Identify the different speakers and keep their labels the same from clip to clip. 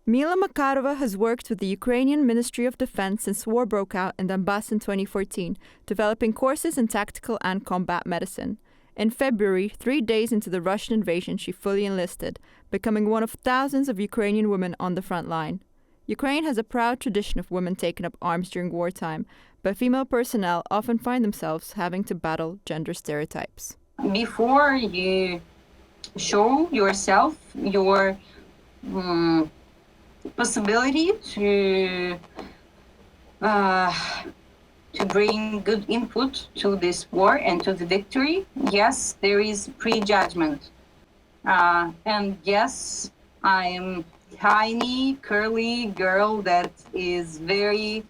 Speaker 1: Mila Makarova has worked with the Ukrainian Ministry of Defense since war broke out in Donbass in 2014, developing courses in tactical and combat medicine. In February, 3 days into the Russian invasion, she fully enlisted, becoming one of thousands of Ukrainian women on the front line. Ukraine has a proud tradition of women taking up arms during wartime, but female personnel often find themselves having to battle gender stereotypes.
Speaker 2: Before you show yourself your possibility to bring good input to this war and to the victory, yes, there is prejudgment. And yes, I am tiny, curly girl that is very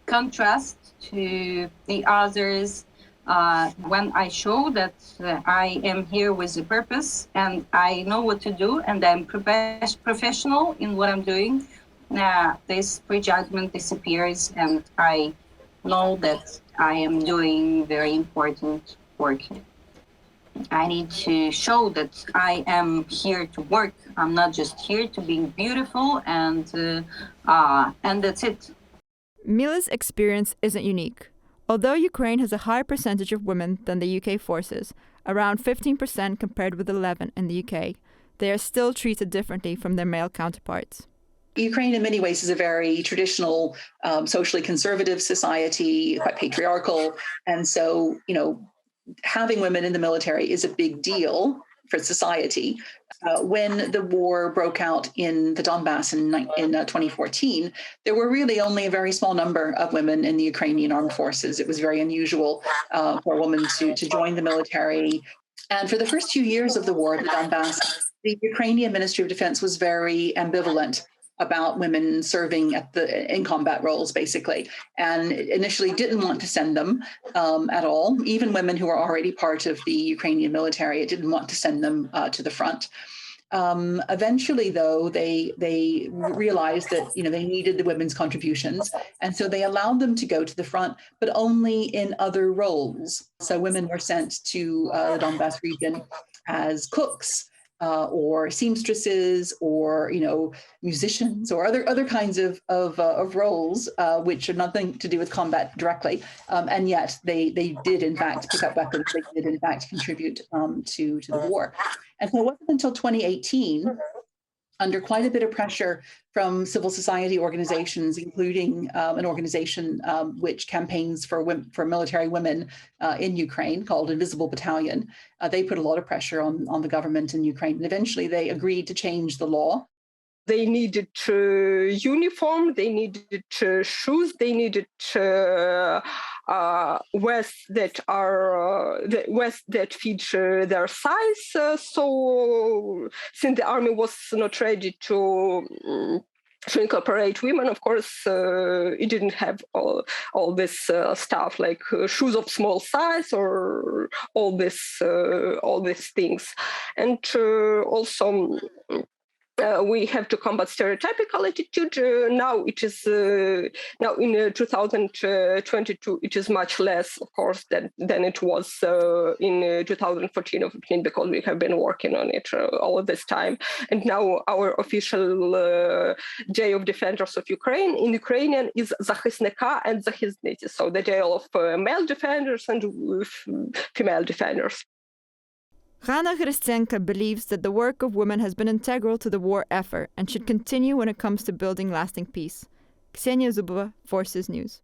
Speaker 2: contrast to the others. When I show that I am here with a purpose and I know what to do and I'm professional in what I'm doing, this prejudgment disappears and I know that I am doing very important work. I need to show that I am here to work. I'm not just here to be beautiful and that's it.
Speaker 1: Mila's experience isn't unique. Although Ukraine has a higher percentage of women than the UK forces, around 15% compared with 11% in the UK, they are still treated differently from their male counterparts.
Speaker 3: Ukraine in many ways is a very traditional, socially conservative society, quite patriarchal. And so, having women in the military is a big deal for society. When the war broke out in the Donbass in 2014, there were really only a very small number of women in the Ukrainian armed forces. It was very unusual for a woman to join the military. And for the first few years of the war in the Donbass, the Ukrainian Ministry of Defense was very ambivalent about women serving in combat roles, basically, and initially didn't want to send them at all. Even women who were already part of the Ukrainian military, it didn't want to send them to the front. Eventually, though, they realized that they needed the women's contributions, and so they allowed them to go to the front, but only in other roles. So women were sent to the Donbass region as cooks, or seamstresses, or musicians, or other kinds of roles, which are nothing to do with combat directly, and yet they did in fact pick up weapons. They did in fact contribute to the war. And so it wasn't until 2018, under quite a bit of pressure from civil society organizations, including an organization which campaigns for military women in Ukraine called Invisible Battalion. They put a lot of pressure on the government in Ukraine, and eventually they agreed to change the law.
Speaker 4: They needed uniform, they needed shoes, they needed vests that fit their size. So since the army was not ready to incorporate women, of course, it didn't have all this stuff like shoes of small size or all these things, and also. We have to combat stereotypical attitude. Now it is now in 2022 it is much less, of course, than it was in 2014 or 15, because we have been working on it all of this time. And now our official Day of Defenders of Ukraine in Ukrainian is Захисника and Захисниці, so the day of male defenders and female defenders.
Speaker 1: Rana Hristenka believes that the work of women has been integral to the war effort and should continue when it comes to building lasting peace. Ksenia Zubova, Forces News.